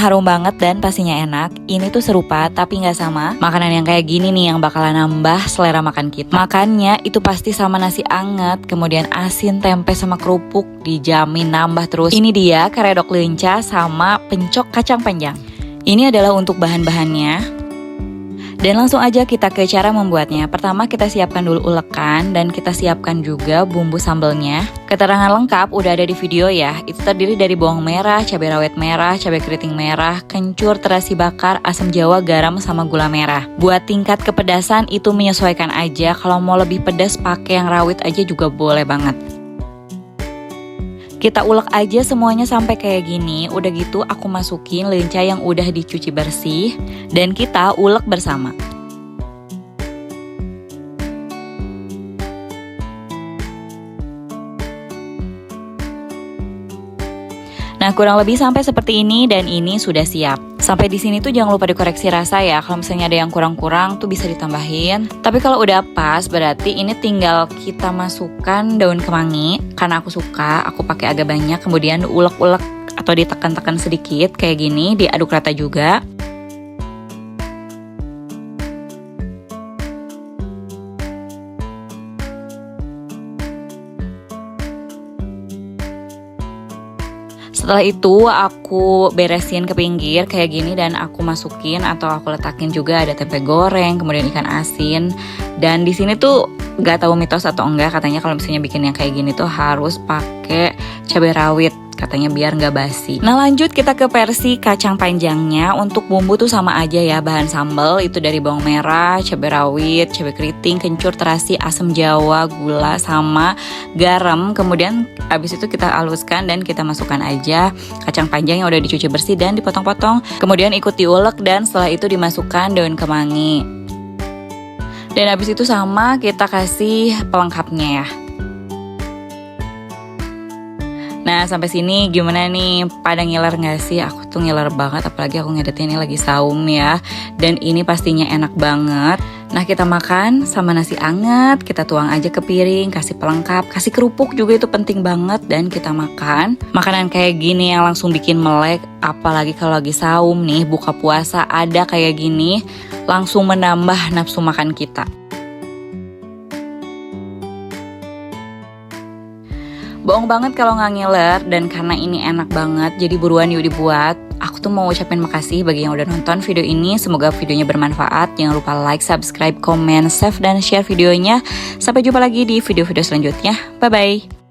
harum banget dan pastinya enak. Ini tuh serupa tapi nggak sama makanan yang kayak gini nih yang bakalan nambah selera makan kita. Makannya itu pasti sama nasi anget, kemudian asin, tempe sama kerupuk, dijamin nambah terus. Ini dia karedok lenca sama pencok kacang panjang. Ini adalah untuk bahan-bahannya. Dan langsung aja kita ke cara membuatnya. Pertama kita siapkan dulu ulekan dan kita siapkan juga bumbu sambelnya. Keterangan lengkap udah ada di video ya. Itu terdiri dari bawang merah, cabai rawit merah, cabai keriting merah, kencur, terasi bakar, asam jawa, garam, sama gula merah. Buat tingkat kepedasan itu menyesuaikan aja. Kalau mau lebih pedas pakai yang rawit aja juga boleh banget. Kita ulek aja semuanya sampai kayak gini. Udah gitu aku masukin lenca yang udah dicuci bersih dan kita ulek bersama. Nah, kurang lebih sampai seperti ini dan ini sudah siap. Sampai di sini tuh jangan lupa dikoreksi rasa ya. Kalau misalnya ada yang kurang-kurang tuh bisa ditambahin. Tapi kalau udah pas berarti ini tinggal kita masukkan daun kemangi. Karena aku suka, aku pakai agak banyak. Kemudian ulek-ulek atau ditekan-tekan sedikit kayak gini, diaduk rata juga. Setelah itu aku beresin ke pinggir kayak gini dan aku masukin atau aku letakin juga ada tempe goreng, kemudian ikan asin. Dan di sini tuh gak tahu mitos atau enggak, katanya kalau misalnya bikin yang kayak gini tuh harus pakai cabai rawit. Katanya biar nggak basi. Nah lanjut kita ke versi kacang panjangnya. Untuk bumbu tuh sama aja ya. Bahan sambal itu dari bawang merah, cabai rawit, cabai keriting, kencur, terasi, asam jawa, gula, sama garam. Kemudian abis itu kita haluskan dan kita masukkan aja kacang panjang yang udah dicuci bersih dan dipotong-potong. Kemudian ikut diulek dan setelah itu dimasukkan daun kemangi. Dan abis itu sama kita kasih pelengkapnya ya. Nah sampai sini gimana nih, pada ngiler gak sih? Aku tuh ngiler banget, apalagi aku ngeditnya ini lagi saum ya. Dan ini pastinya enak banget. Nah kita makan sama nasi anget, kita tuang aja ke piring, kasih pelengkap, kasih kerupuk juga itu penting banget. Dan kita makan, makanan kayak gini yang langsung bikin melek. Apalagi kalau lagi saum nih, buka puasa ada kayak gini, langsung menambah nafsu makan kita. Bohong banget kalau nggak ngiler, dan karena ini enak banget jadi buruan yuk dibuat. Aku tuh mau ucapin makasih bagi yang udah nonton video ini. Semoga videonya bermanfaat. Jangan lupa like, subscribe, comment, save, dan share videonya. Sampai jumpa lagi di video-video selanjutnya. Bye-bye.